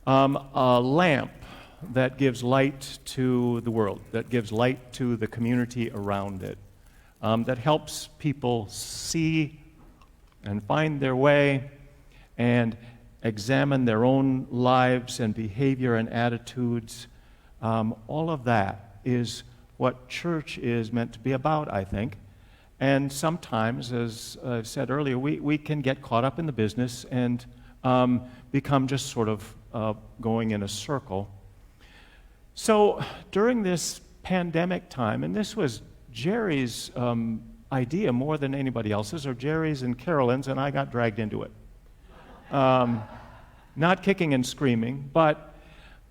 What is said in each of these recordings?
A lamp that gives light to the world, that gives light to the community around it, that helps people see and find their way and examine their own lives and behavior and attitudes. All of that is what church is meant to be about, I think. And sometimes, as I said earlier, we can get caught up in the business and become just sort of going in a circle. So during this pandemic time, and this was Jerry's idea more than anybody else's, or Jerry's and Carolyn's, and I got dragged into it. Not kicking and screaming, but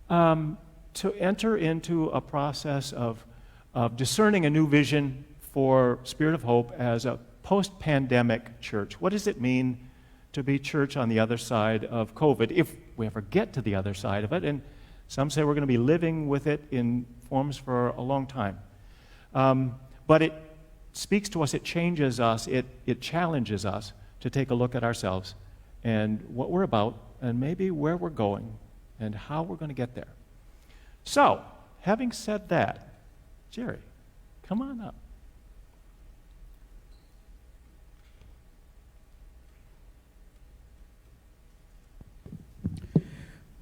to enter into a process of discerning a new vision for Spirit of Hope as a post-pandemic church. What does it mean to be church on the other side of COVID, if we ever get to the other side of it? And some say we're going to be living with it in forms for a long time. But it speaks to us, it changes us, it challenges us to take a look at ourselves and what we're about, and maybe where we're going and how we're going to get there. So, having said that, Jerry, come on up.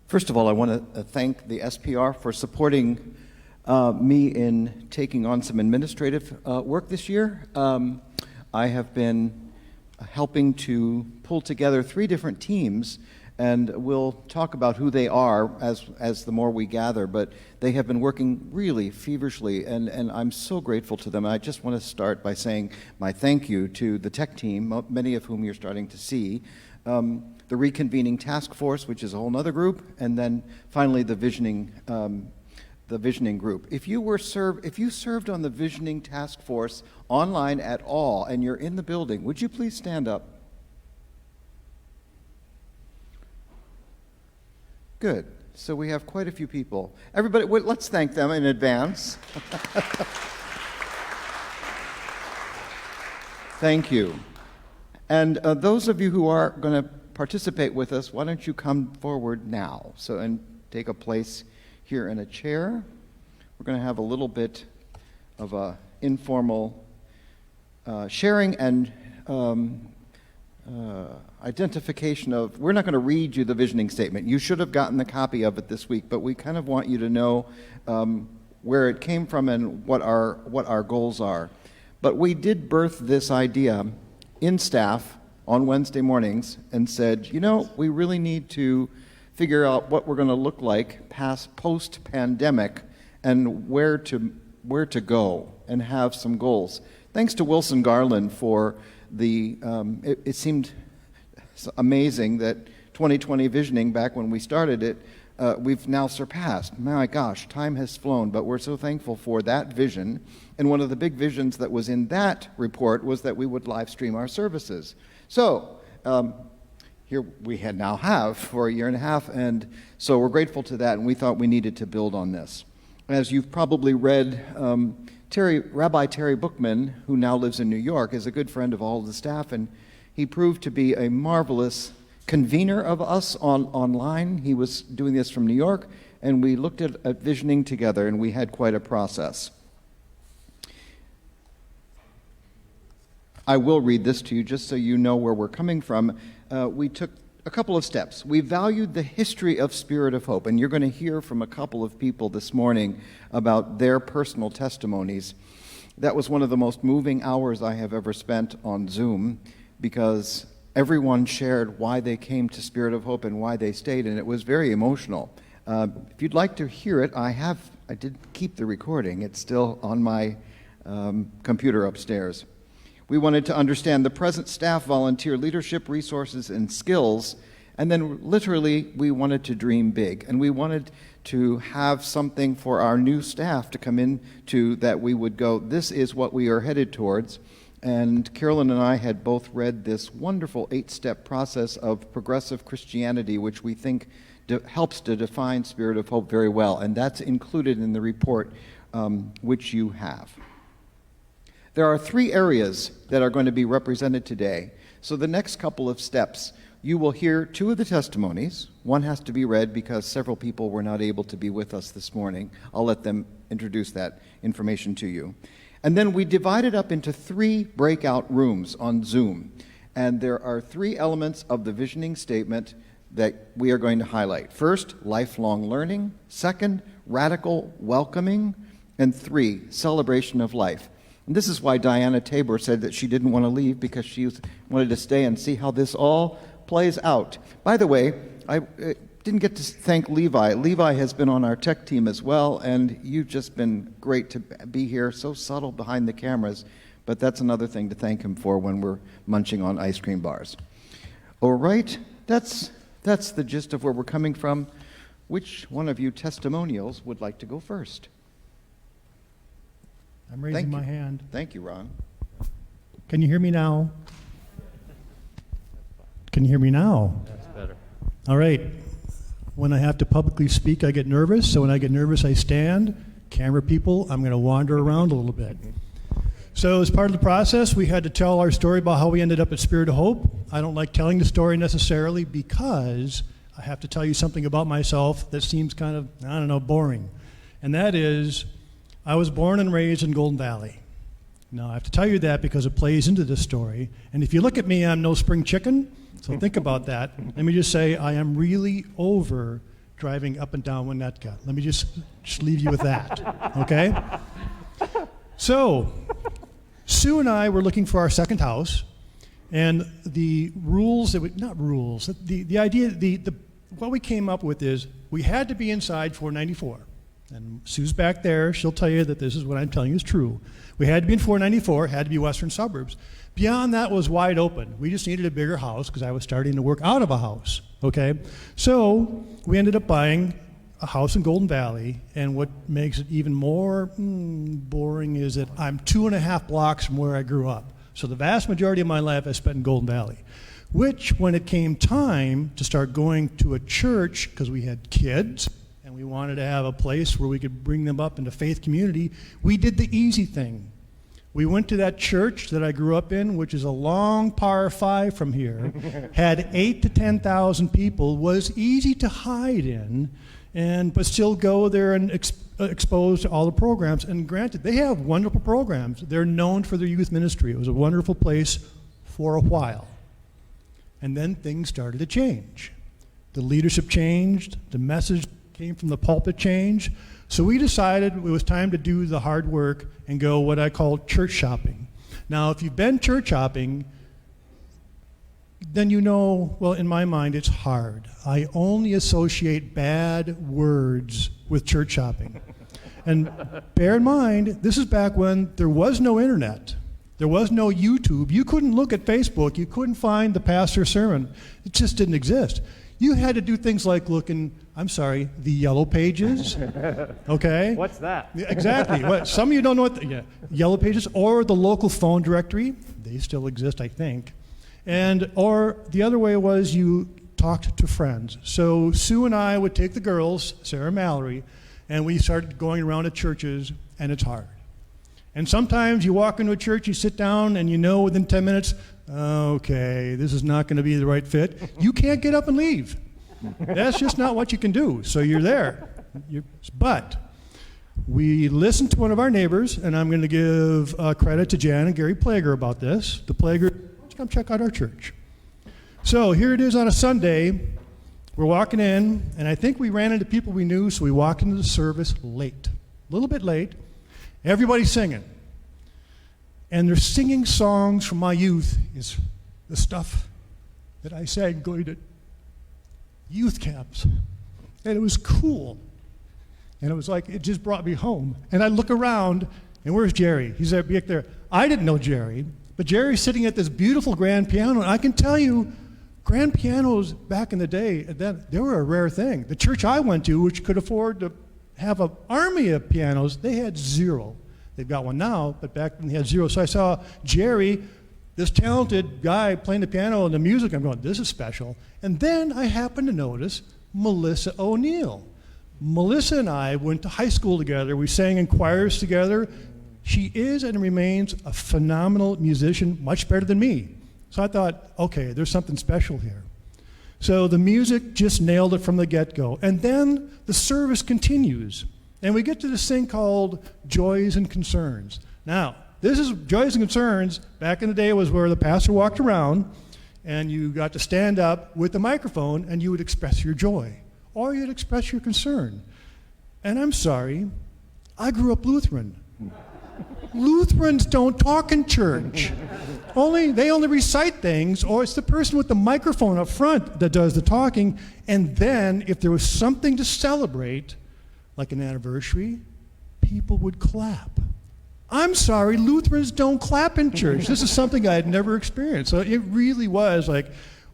First of all, I want to thank the SPR for supporting me in taking on some administrative work this year. I have been helping to pull together 3 different teams, and we'll talk about who they are as the more we gather, but they have been working really feverishly, and I'm so grateful to them. I just want to start by saying my thank you to the tech team, many of whom you're starting to see, the reconvening task force, which is a whole other group, and then finally the visioning group. If you served on the visioning task force online at all, and you're in the building, would you please stand up? Good. So we have quite a few people. Everybody, let's thank them in advance. Thank you. And those of you who are going to participate with us, why don't you come forward now? And take a place here in a chair. We're going to have a little bit of a informal sharing and identification of, we're not going to read you the visioning statement. You should have gotten a copy of it this week, but we kind of want you to know where it came from and what our goals are. But we did birth this idea in staff on Wednesday mornings and said, we really need to figure out what we're going to look like post-pandemic and where to go and have some goals. Thanks to Wilson Garland for it seemed amazing that 2020 visioning, back when we started it, we've now surpassed. My gosh, time has flown, but we're so thankful for that vision. And one of the big visions that was in that report was that we would live stream our services. So here we now have for a year and a half, and so we're grateful to that, and we thought we needed to build on this. As you've probably read, Rabbi Terry Bookman, who now lives in New York, is a good friend of all of the staff, and he proved to be a marvelous convener of us online. He was doing this from New York, and we looked at visioning together, and we had quite a process. I will read this to you just so you know where we're coming from. We took a couple of steps. We valued the history of Spirit of Hope, and you're going to hear from a couple of people this morning about their personal testimonies. That was one of the most moving hours I have ever spent on Zoom, because everyone shared why they came to Spirit of Hope and why they stayed, and it was very emotional. If you'd like to hear it, I did keep the recording. It's still on my computer upstairs. We wanted to understand the present staff, volunteer leadership, resources, and skills. And then literally, we wanted to dream big. And we wanted to have something for our new staff to come into that we would go, this is what we are headed towards. And Carolyn and I had both read this wonderful 8-step process of progressive Christianity, which we think helps to define Spirit of Hope very well. And that's included in the report, which you have. There are 3 areas that are going to be represented today. So the next couple of steps, You will hear two of the testimonies. One has to be read because several people were not able to be with us this morning. I'll let them introduce that information to you. And then we divided up into 3 breakout rooms on Zoom. And there are 3 elements of the visioning statement that we are going to highlight. First, lifelong learning. Second, radical welcoming. And 3, celebration of life. And this is why Diana Tabor said that she didn't want to leave, because she wanted to stay and see how this all plays out. By the way, I didn't get to thank Levi. Levi has been on our tech team as well, and you've just been great to be here, so subtle behind the cameras, but that's another thing to thank him for when we're munching on ice cream bars. All right, that's the gist of where we're coming from. Which one of you testimonials would like to go first? I'm raising my hand. Thank you, Ron. Can you hear me now? Can you hear me now? That's better. All right. When I have to publicly speak, I get nervous. So when I get nervous, I stand. Camera people, I'm going to wander around a little bit. So as part of the process, we had to tell our story about how we ended up at Spirit of Hope. I don't like telling the story necessarily because I have to tell you something about myself that seems kind of, I don't know, boring. And that is, I was born and raised in Golden Valley. Now, I have to tell you that because it plays into this story. And if you look at me, I'm no spring chicken, so think about that. Let me just say I am really over driving up and down Winnetka. Let me just leave you with that, okay? So, Sue and I were looking for our second house, and the rules that not rules, the idea, what we came up with is we had to be inside 494. And Sue's back there. She'll tell you that this is what I'm telling you is true. We had to be in 494, had to be western suburbs. Beyond that was wide open. We just needed a bigger house because I was starting to work out of a house, okay? So we ended up buying a house in Golden Valley, and what makes it even more boring is that I'm 2.5 blocks from where I grew up. So the vast majority of my life I spent in Golden Valley, which when it came time to start going to a church, because we had kids, and we wanted to have a place where we could bring them up into faith community, we did the easy thing. We went to that church that I grew up in, which is a long par 5 from here, had 8,000 to 10,000 people, was easy to hide in, but still go there and exposed to all the programs. And granted, they have wonderful programs. They're known for their youth ministry. It was a wonderful place for a while. And then things started to change. The leadership changed, the message came from the pulpit change. So we decided it was time to do the hard work and go what I call church shopping. Now, if you've been church shopping, then you know, well, in my mind, it's hard. I only associate bad words with church shopping. And bear in mind, this is back when there was no internet. There was no YouTube. You couldn't look at Facebook. You couldn't find the pastor's sermon. It just didn't exist. You had to do things like look in, the Yellow Pages, okay? What's that? Exactly. Some of you don't know what, Yellow Pages, or the local phone directory. They still exist, I think. Or the other way was you talked to friends. So Sue and I would take the girls, Sarah and Mallory, and we started going around to churches, and it's hard. And sometimes you walk into a church, you sit down, and you know within 10 minutes, okay, this is not going to be the right fit. You can't get up and leave. That's just not what you can do. So you're there. But we listened to one of our neighbors, and I'm going to give credit to Jan and Gary Plager about this. The Plager, let's come check out our church. So here it is on a Sunday. We're walking in, and I think we ran into people we knew, so we walked into the service late, a little bit late. Everybody's singing. And they're singing songs from my youth, is the stuff that I sang going to youth camps. And it was cool. And it was like, it just brought me home. And I look around, and where's Jerry? He's back there. I didn't know Jerry, but Jerry's sitting at this beautiful grand piano. And I can tell you, grand pianos back in the day, they were a rare thing. The church I went to, which could afford to have an army of pianos, they had 0. They've got one now, but back then they had 0. So I saw Jerry, this talented guy playing the piano and the music. I'm going, this is special. And then I happened to notice Melissa O'Neill. Melissa and I went to high school together. We sang in choirs together. She is and remains a phenomenal musician, much better than me. So I thought, okay, there's something special here. So the music just nailed it from the get-go. And then the service continues. And we get to this thing called Joys and Concerns. Now, this is Joys and Concerns. Back in the day, was where the pastor walked around and you got to stand up with the microphone and you would express your joy or you'd express your concern. And I'm sorry, I grew up Lutheran. Lutherans don't talk in church. They only recite things, or it's the person with the microphone up front that does the talking. And then, if there was something to celebrate, like an anniversary, people would clap. I'm sorry, Lutherans don't clap in church. This is something I had never experienced. So it really was like,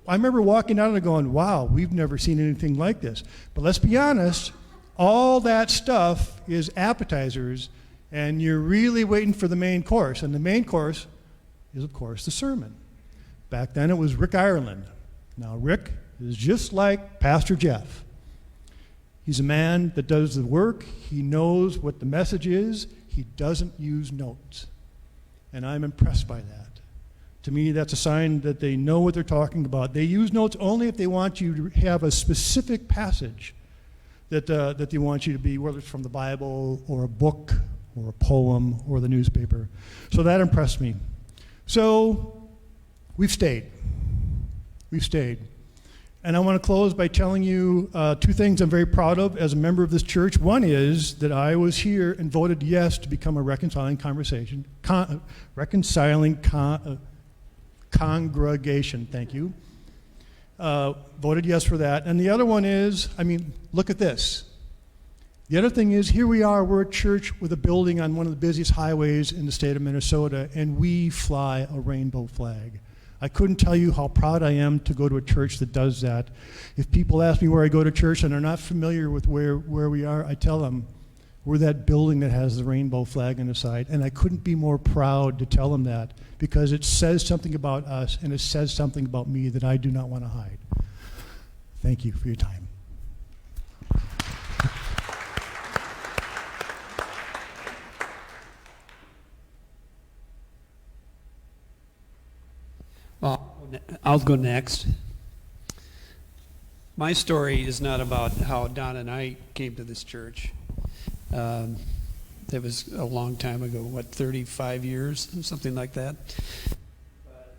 I remember walking out and going, wow, we've never seen anything like this. But let's be honest, all that stuff is appetizers, and you're really waiting for the main course. And the main course is, of course, the sermon. Back then it was Rick Ireland. Now, Rick is just like Pastor Jeff. He's a man that does the work. He knows what the message is. He doesn't use notes. And I'm impressed by that. To me, that's a sign that they know what they're talking about. They use notes only if they want you to have a specific passage that they want you to be, whether it's from the Bible or a book or a poem or the newspaper. So that impressed me. So we've stayed. We've stayed. And I want to close by telling you two things I'm very proud of as a member of this church. One is that I was here and voted yes to become a reconciling congregation. Congregation, thank you. Voted yes for that. And the other one is, look at this. The other thing is, here we are, we're a church with a building on one of the busiest highways in the state of Minnesota, and we fly a rainbow flag. I couldn't tell you how proud I am to go to a church that does that. If people ask me where I go to church and are not familiar with where we are, I tell them, we're that building that has the rainbow flag on the side. And I couldn't be more proud to tell them that, because it says something about us, and it says something about me that I do not want to hide. Thank you for your time. Well, I'll go next. My story is not about how Don and I came to this church. That was a long time ago, 35 years, something like that. But,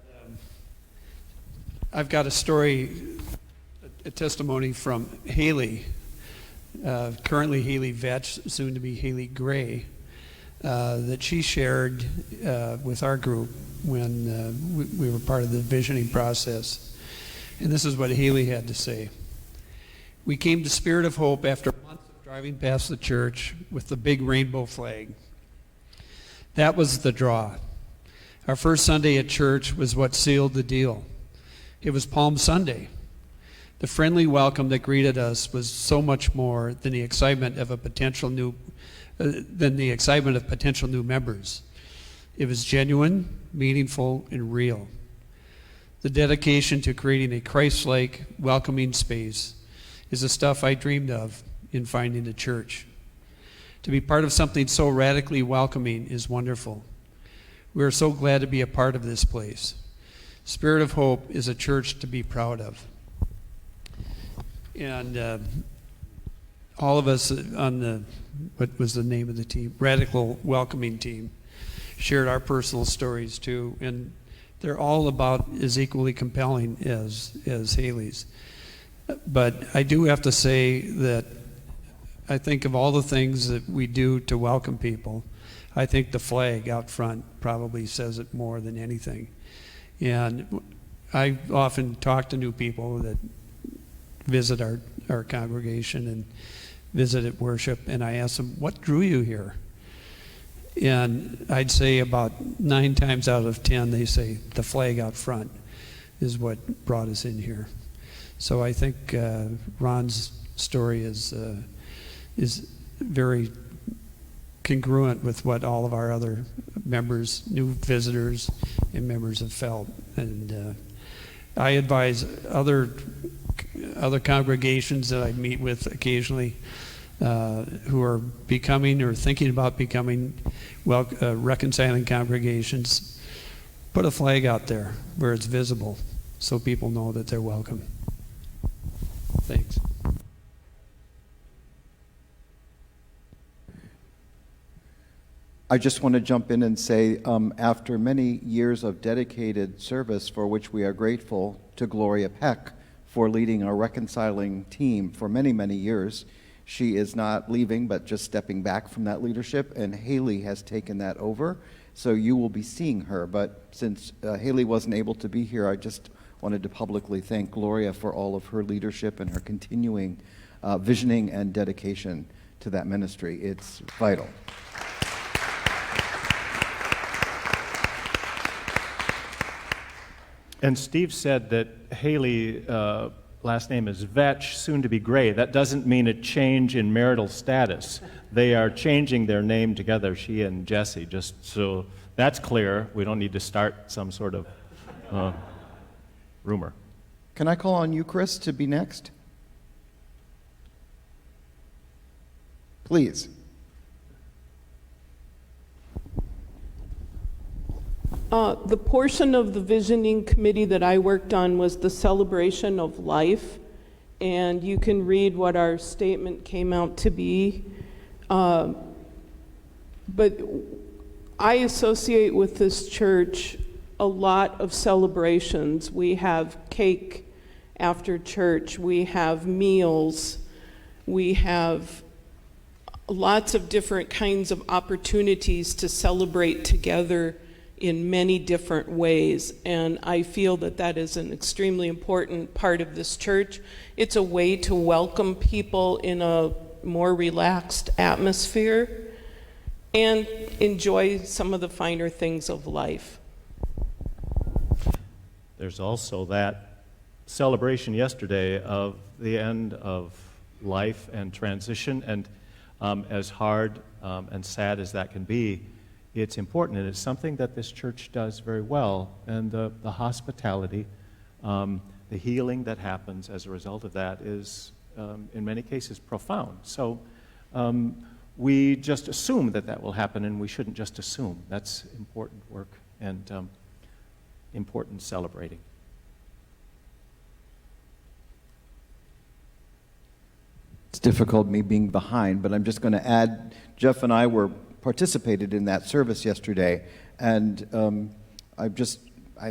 I've got a story, a testimony from Haley, currently Haley Vetch, soon to be Haley Gray, that she shared with our group when we were part of the visioning process. And this is what Haley had to say. We came to Spirit of Hope after months of driving past the church with the big rainbow flag. That was the draw. Our first Sunday at church was what sealed the deal. It was Palm Sunday. The friendly welcome that greeted us was so much more than the excitement of potential new members. It was genuine, meaningful, and real. The dedication to creating a Christ-like, welcoming space is the stuff I dreamed of in finding a church. To be part of something so radically welcoming is wonderful. We are so glad to be a part of this place. Spirit of Hope is a church to be proud of. And all of us on what was the name of the team? Radical Welcoming Team, shared our personal stories too, and they're all about as equally compelling as Haley's. But I do have to say that I think of all the things that we do to welcome people, I think the flag out front probably says it more than anything. And I often talk to new people that visit our congregation and visit at worship, and I ask them, what drew you here? And I'd say about 9 times out of 10, they say the flag out front is what brought us in here. So I think Ron's story is very congruent with what all of our other members, new visitors, and members have felt. And I advise other congregations that I meet with occasionally who are becoming or thinking about becoming reconciling congregations, put a flag out there where it's visible so people know that they're welcome. Thanks. I just want to jump in and say, after many years of dedicated service for which we are grateful to Gloria Peck for leading our reconciling team for many, many years, she is not leaving but just stepping back from that leadership, and Haley has taken that over. So you will be seeing her. But since Haley wasn't able to be here, I just wanted to publicly thank Gloria for all of her leadership and her continuing visioning and dedication to that ministry. It's vital. And Steve said that Haley, last name is Vetch, soon to be Gray. That doesn't mean a change in marital status. They are changing their name together, she and Jesse, just so that's clear. We don't need to start some sort of rumor. Can I call on you, Chris, to be next? Please. The portion of the visioning committee that I worked on was the celebration of life, and you can read what our statement came out to be. But I associate with this church a lot of celebrations. We have cake after church, we have meals, we have lots of different kinds of opportunities to celebrate together in many different ways, and I feel that that is an extremely important part of this church. It's a way to welcome people in a more relaxed atmosphere and enjoy some of the finer things of life. There's also that celebration yesterday of the end of life and transition, and as hard and sad as that can be, it's important, and it's something that this church does very well. And the hospitality, the healing that happens as a result of that is, in many cases, profound. So we just assume that that will happen, and we shouldn't just assume. That's important work and important celebrating. It's difficult me being behind, but I'm just going to add, Jeff and I participated in that service yesterday, and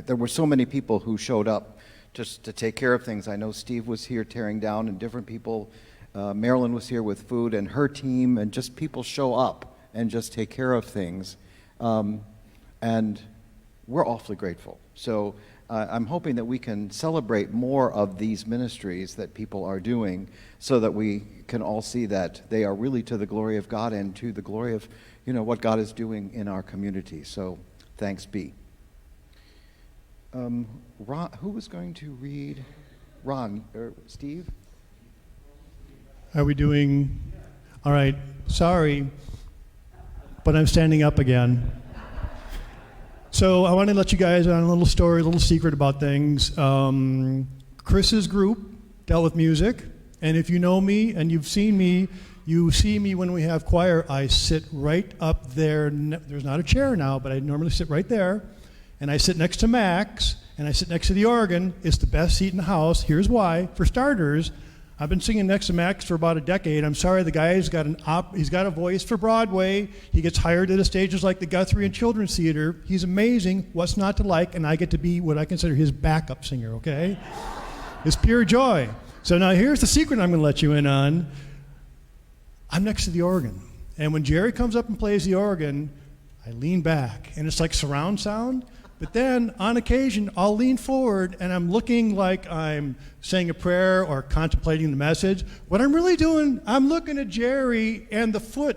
there were so many people who showed up just to take care of things. I know Steve was here tearing down, and different people, Marilyn was here with food, and her team, and just people show up and just take care of things, and we're awfully grateful. So I'm hoping that we can celebrate more of these ministries that people are doing, so that we can all see that they are really to the glory of God and to the glory of what God is doing in our community. So thanks be. Ron, who was going to read? Ron or Steve? Are we doing? All right, sorry, but I'm standing up again. So I want to let you guys on a little story, a little secret about things. Chris's group dealt with music, and if you know me and you've seen me, you see me when we have choir, I sit right up there. There's not a chair now, but I normally sit right there. And I sit next to Max, and I sit next to the organ. It's the best seat in the house. Here's why. For starters, I've been singing next to Max for about a decade. I'm sorry, the guy's got he's got a voice for Broadway. He gets hired at the stages like the Guthrie and Children's Theater. He's amazing. What's not to like? And I get to be what I consider his backup singer, okay? It's pure joy. So now here's the secret I'm going to let you in on. I'm next to the organ, and when Jerry comes up and plays the organ, I lean back, and it's like surround sound. But then, on occasion, I'll lean forward, and I'm looking like I'm saying a prayer or contemplating the message. What I'm really doing, I'm looking at Jerry and the foot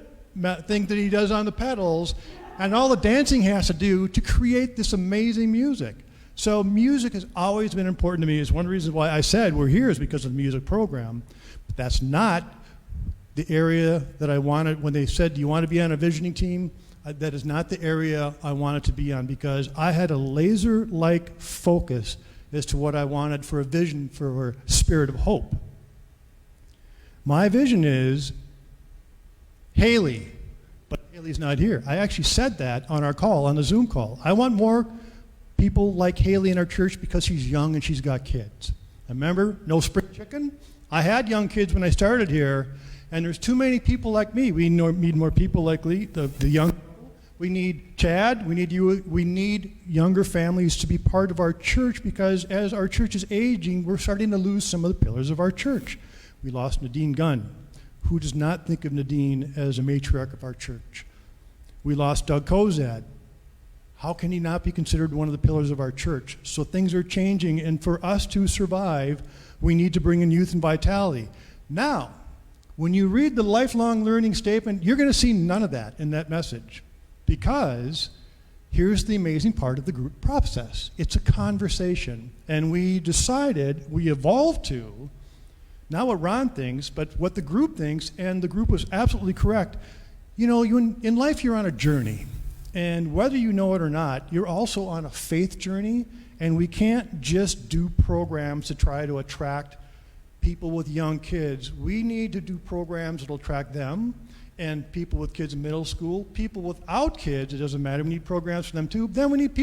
thing that he does on the pedals, and all the dancing he has to do to create this amazing music. So music has always been important to me. It's one of the reasons why I said we're here is because of the music program. But that's not the area that I wanted. When they said, do you want to be on a visioning team? That is not the area I wanted to be on, because I had a laser-like focus as to what I wanted for a vision for a spirit of hope. My vision is Haley, but Haley's not here. I actually said that on our call, on the Zoom call. I want more people like Haley in our church because she's young and she's got kids. Remember, no spring chicken? I had young kids when I started here, and there's too many people like me. We need more people like Lee, the young. We need Chad. We need you. We need younger families to be part of our church, because as our church is aging, we're starting to lose some of the pillars of our church. We lost Nadine Gunn. Who does not think of Nadine as a matriarch of our church? We lost Doug Kozad. How can he not be considered one of the pillars of our church? So things are changing, and for us to survive, we need to bring in youth and vitality. Now, when you read the lifelong learning statement, you're going to see none of that in that message, because here's the amazing part of the group process. It's a conversation, and we evolved to, not what Ron thinks, but what the group thinks, and the group was absolutely correct. You know, in life you're on a journey, and whether you know it or not, you're also on a faith journey, and we can't just do programs to try to attract people with young kids. We need to do programs that will attract them, and people with kids in middle school, people without kids, it doesn't matter, we need programs for them too. Then we need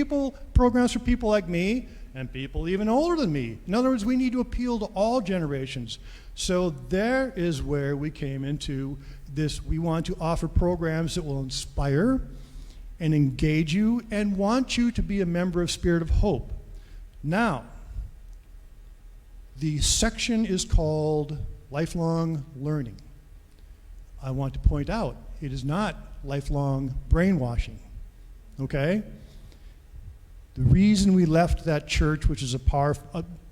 programs for people like me, and people even older than me. In other words, we need to appeal to all generations. So there is where we came into this. We want to offer programs that will inspire and engage you and want you to be a member of Spirit of Hope. Now, the section is called Lifelong Learning. I want to point out, it is not lifelong brainwashing, okay? The reason we left that church, which is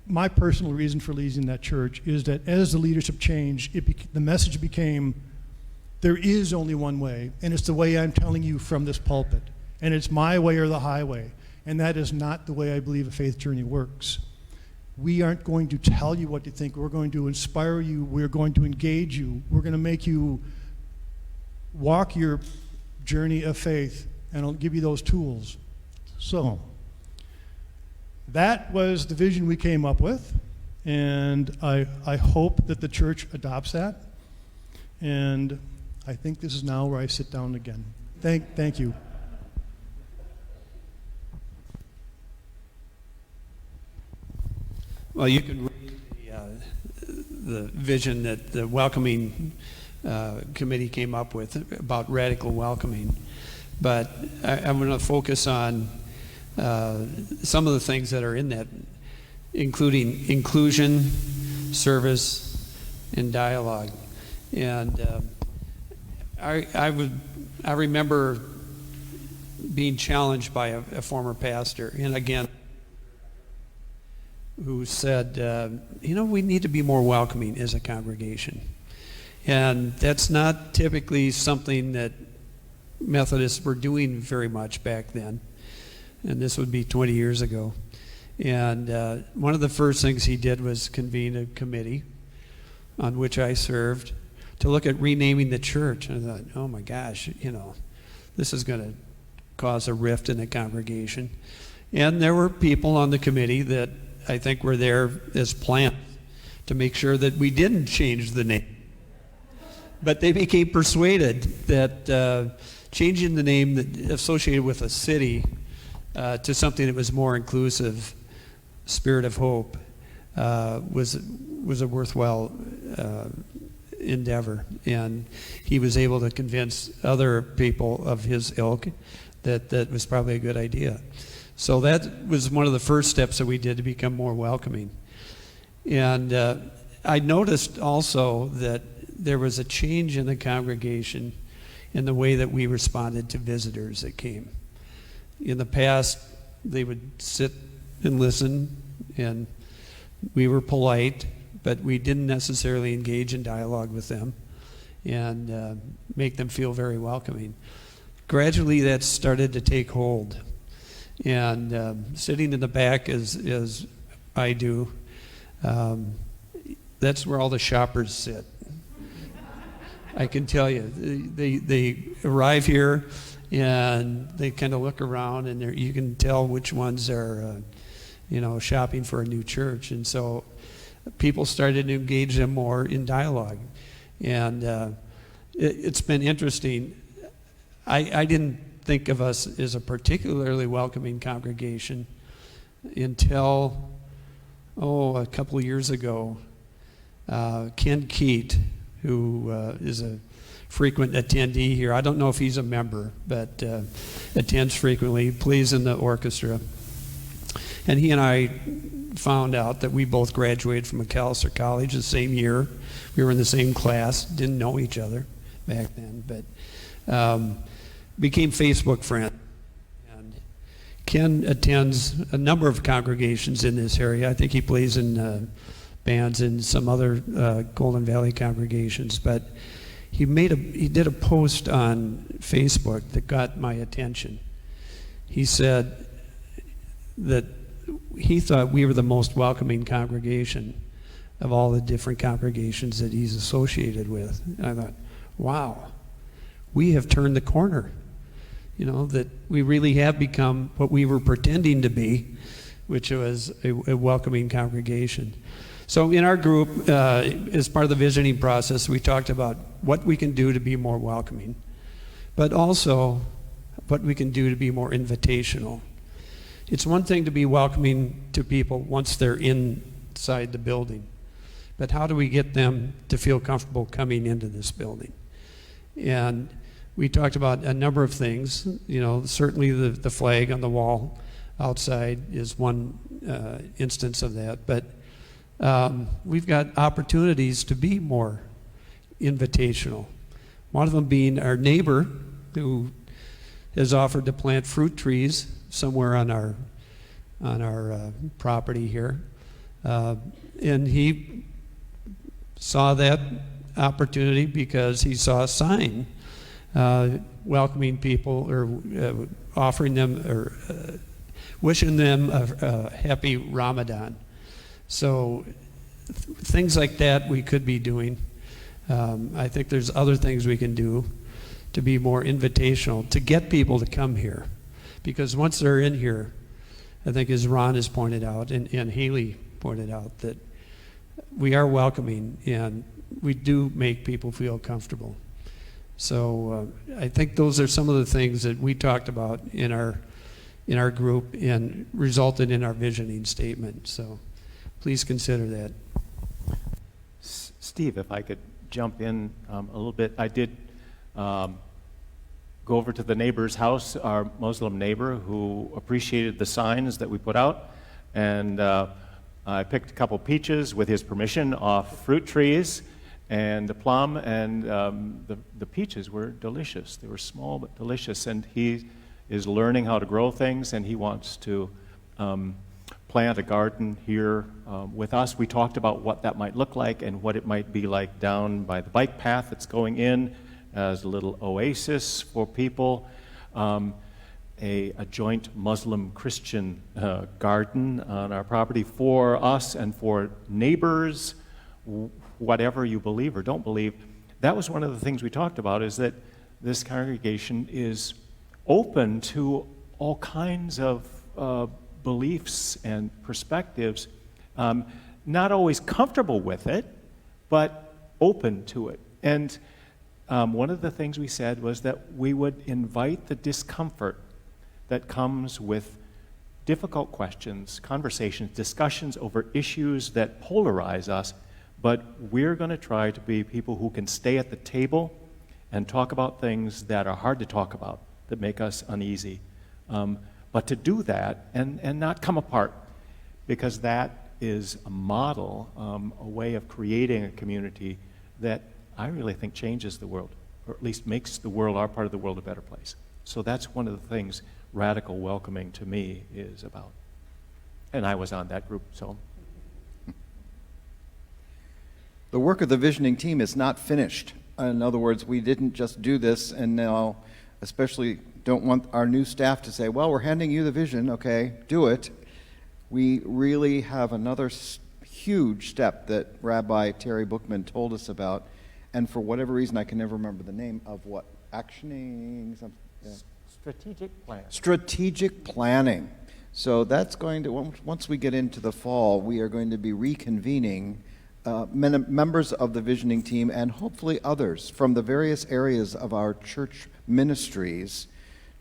my personal reason for leaving that church, is that as the leadership changed, the message became, there is only one way, and it's the way I'm telling you from this pulpit, and it's my way or the highway, and that is not the way I believe a faith journey works. We aren't going to tell you what to think. We're going to inspire you. We're going to engage you. We're going to make you walk your journey of faith, and I'll give you those tools. So, that was the vision we came up with, and I hope that the church adopts that. And I think this is now where I sit down again. Thank you. Well, you can read the vision that the welcoming committee came up with about radical welcoming, but I'm going to focus on some of the things that are in that, including inclusion, service, and dialogue. And I remember being challenged by a former pastor, and again, who said, we need to be more welcoming as a congregation. And that's not typically something that Methodists were doing very much back then. And this would be 20 years ago. And one of the first things he did was convene a committee on which I served to look at renaming the church. And I thought, oh my gosh, this is going to cause a rift in the congregation. And there were people on the committee that I think were there as planned to make sure that we didn't change the name. But they became persuaded that changing the name that associated with a city to something that was more inclusive, Spirit of Hope, was a worthwhile endeavor. And he was able to convince other people of his ilk that was probably a good idea. So that was one of the first steps that we did to become more welcoming. And I noticed also that there was a change in the congregation in the way that we responded to visitors that came. In the past, they would sit and listen, and we were polite, but we didn't necessarily engage in dialogue with them and make them feel very welcoming. Gradually, that started to take hold. And sitting in the back as I do, that's where all the shoppers sit. I can tell you, they arrive here and they kind of look around, and you can tell which ones are, shopping for a new church. And so people started to engage them more in dialogue. And it's been interesting. I didn't think of us as a particularly welcoming congregation until, a couple of years ago, Ken Keat, who is a frequent attendee here. I don't know if he's a member, but attends frequently, plays in the orchestra. And he and I found out that we both graduated from McAllister College the same year. We were in the same class, didn't know each other back then, but became Facebook friends. And Ken attends a number of congregations in this area. I think he plays in bands in some other Golden Valley congregations, but he did a post on Facebook that got my attention. He said that he thought we were the most welcoming congregation of all the different congregations that he's associated with. And I thought, wow, we have turned the corner. You know, that we really have become what we were pretending to be, which was a welcoming congregation. So in our group, as part of the visioning process, we talked about what we can do to be more welcoming, but also what we can do to be more invitational. It's one thing to be welcoming to people once they're inside the building, but how do we get them to feel comfortable coming into this building? And we talked about a number of things. You know, certainly the flag on the wall outside is one instance of that, but we've got opportunities to be more invitational. One of them being our neighbor who has offered to plant fruit trees somewhere on our property here, and he saw that opportunity because he saw a sign welcoming people or offering them or wishing them a happy Ramadan. So things like that we could be doing. I think there's other things we can do to be more invitational, to get people to come here. Because once they're in here, I think as Ron has pointed out and Haley pointed out, that we are welcoming and we do make people feel comfortable. So I think those are some of the things that we talked about in our group and resulted in our visioning statement. So please consider that. Steve, if I could jump in a little bit. I did go over to the neighbor's house, our Muslim neighbor, who appreciated the signs that we put out. And I picked a couple peaches with his permission off fruit trees and a plum, and the peaches were delicious. They were small but delicious. And he is learning how to grow things, and he wants to plant a garden here with us. We talked about what that might look like and what it might be like down by the bike path that's going in as a little oasis for people. A joint Muslim-Christian garden on our property for us and for neighbors, whatever you believe or don't believe. That was one of the things we talked about, is that this congregation is open to all kinds of beliefs and perspectives, not always comfortable with it, but open to it. And one of the things we said was that we would invite the discomfort that comes with difficult questions, conversations, discussions over issues that polarize us, but we're going to try to be people who can stay at the table and talk about things that are hard to talk about, that make us uneasy. But to do that and not come apart, because that is a model, a way of creating a community that I really think changes the world, or at least makes the world, our part of the world, a better place. So that's one of the things radical welcoming to me is about. And I was on that group, so. The work of the visioning team is not finished. In other words, we didn't just do this and now, especially don't want our new staff to say, well, we're handing you the vision, okay, do it. We really have another huge step that Rabbi Terry Bookman told us about, and for whatever reason, I can never remember the name of what, actioning, something. Yeah. Strategic plan. Strategic planning. So that's going to, once we get into the fall, we are going to be reconvening members of the visioning team and hopefully others from the various areas of our church ministries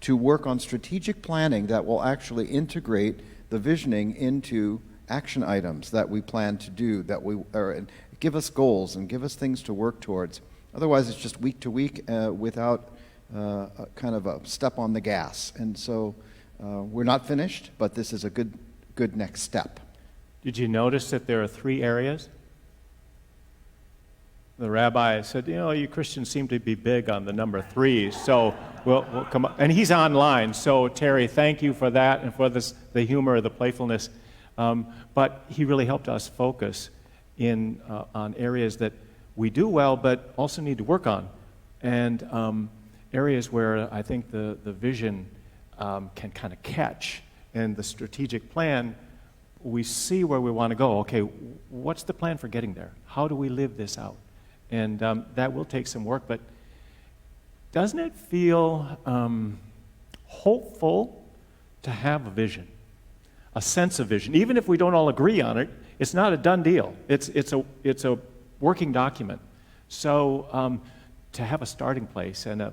to work on strategic planning that will actually integrate the visioning into action items that we plan to do, that we are give us goals and give us things to work towards. Otherwise, it's just week to week without a kind of a step on the gas. And so we're not finished, but this is a good next step. Did you notice that there are 3 areas? The rabbi said, you Christians seem to be big on the number 3, so we'll come up. And he's online, so Terry, thank you for that and for the humor, the playfulness. But he really helped us focus on areas that we do well, but also need to work on, and areas where I think the vision can kind of catch, and the strategic plan, we see where we want to go. Okay, what's the plan for getting there? How do we live this out? And that will take some work, but doesn't it feel hopeful to have a vision, a sense of vision? Even if we don't all agree on it, it's not a done deal. It's a working document. So to have a starting place and a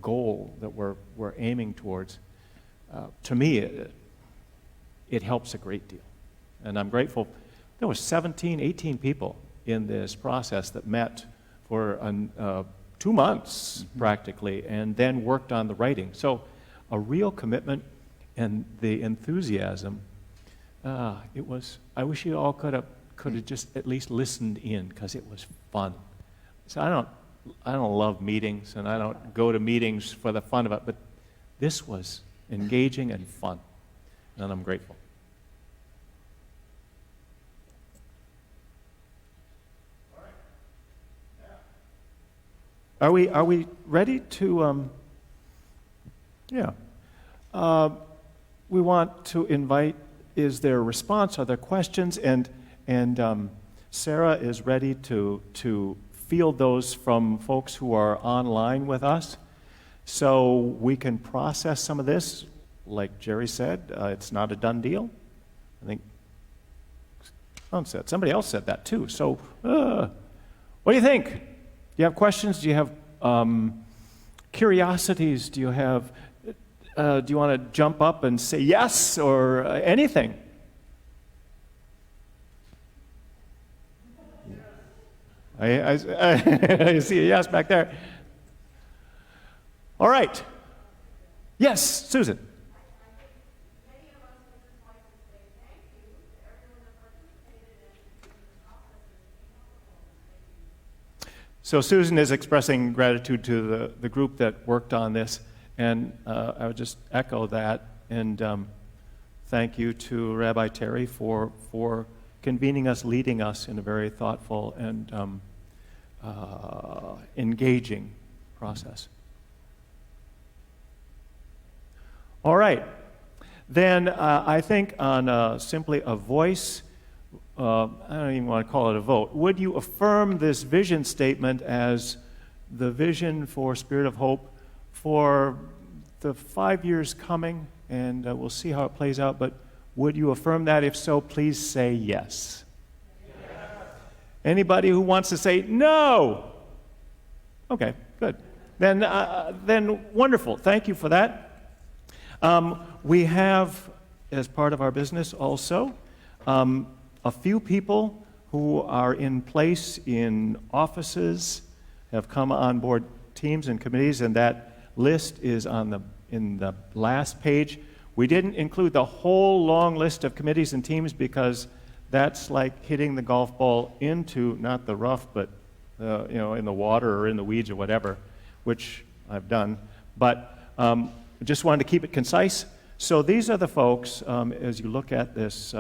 goal that we're aiming towards, to me, it helps a great deal. And I'm grateful. There were 17, 18 people in this process that met for 2 months practically, and then worked on the writing. So a real commitment, and the enthusiasm. It was. I wish you all could have just at least listened in, because it was fun. So I don't love meetings, and I don't go to meetings for the fun of it, but this was engaging and fun, and I'm grateful. Are we ready to? Yeah. We want to invite. Is there a response? Are there questions? And Sarah is ready to field those from folks who are online with us, so we can process some of this. Like Jerry said, it's not a done deal. I think somebody else said that too. So, what do you think? Do you have questions? Do you have curiosities? Do you have? Do you want to jump up and say yes or anything? I see a yes back there. All right. Yes, Susan. So Susan is expressing gratitude to the group that worked on this, and I would just echo that, and thank you to Rabbi Terry for convening us, leading us in a very thoughtful and engaging process. All right. Then I think on simply a voice, I don't even want to call it a vote. Would you affirm this vision statement as the vision for Spirit of Hope for the 5 years coming? And we'll see how it plays out, but would you affirm that? If so, please say yes. Yes. Anybody who wants to say no? Okay, good. Then wonderful. Thank you for that. We have, as part of our business also, a few people who are in place in offices have come on board teams and committees, and that list is in the last page. We didn't include the whole long list of committees and teams because that's like hitting the golf ball into not the rough, but in the water or in the weeds or whatever, which I've done. But just wanted to keep it concise. So these are the folks, as you look at this.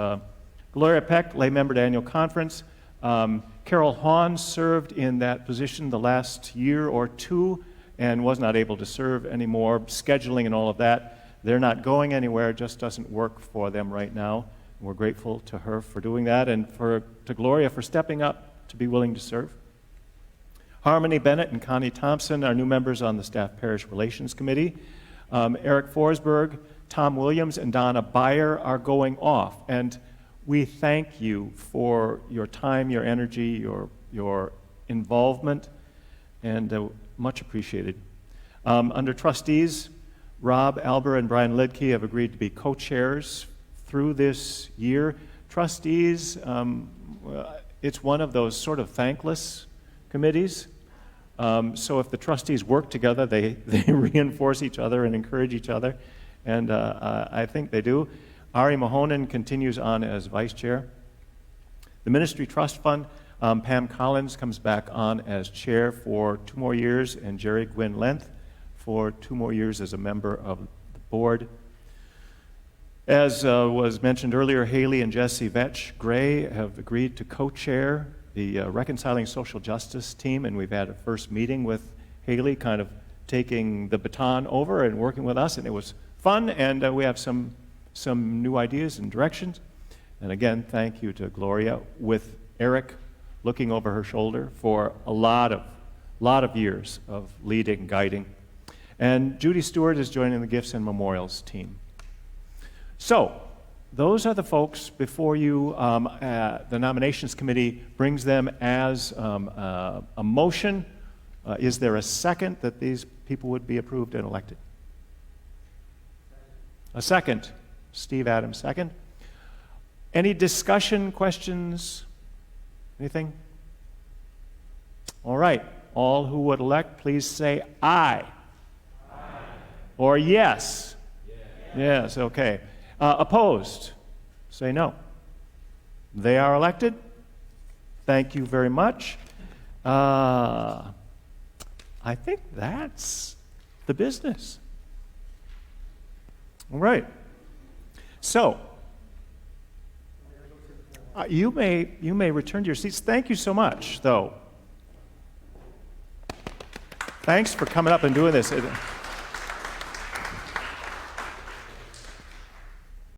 Gloria Peck, lay member to annual conference. Carol Hahn served in that position the last year or two and was not able to serve anymore. Scheduling and all of that. They're not going anywhere. It just doesn't work for them right now. We're grateful to her for doing that, and to Gloria for stepping up to be willing to serve. Harmony Bennett and Connie Thompson are new members on the Staff Parish Relations Committee. Eric Forsberg, Tom Williams, and Donna Beyer are going off. And we thank you for your time, your energy, your involvement, and much appreciated. Under trustees, Rob Alber and Brian Lidke have agreed to be co-chairs through this year. Trustees, it's one of those sort of thankless committees. So if the trustees work together, they reinforce each other and encourage each other, and I think they do. Ari Mahonen continues on as vice chair. The Ministry Trust Fund, Pam Collins comes back on as chair for 2 more years, and Jerry Gwynn Lenth for 2 more years as a member of the board. As was mentioned earlier, Haley and Jesse Vetch Gray have agreed to co-chair the Reconciling Social Justice team, and we've had a first meeting with Haley, kind of taking the baton over and working with us, and it was fun, and we have some new ideas and directions. And again, thank you to Gloria, with Eric looking over her shoulder for a lot of years of leading, guiding. And Judy Stewart is joining the Gifts and Memorials team. So, those are the folks before you. The nominations committee brings them as a motion. Is there a second that these people would be approved and elected? A second. Steve Adams, second. Any discussion, questions, anything? All right. All who would elect, please say aye. Aye. Or yes. Yes, okay. Opposed? Say no. They are elected. Thank you very much. I think that's the business. All right. So, you may return to your seats. Thank you so much, though. Thanks for coming up and doing this.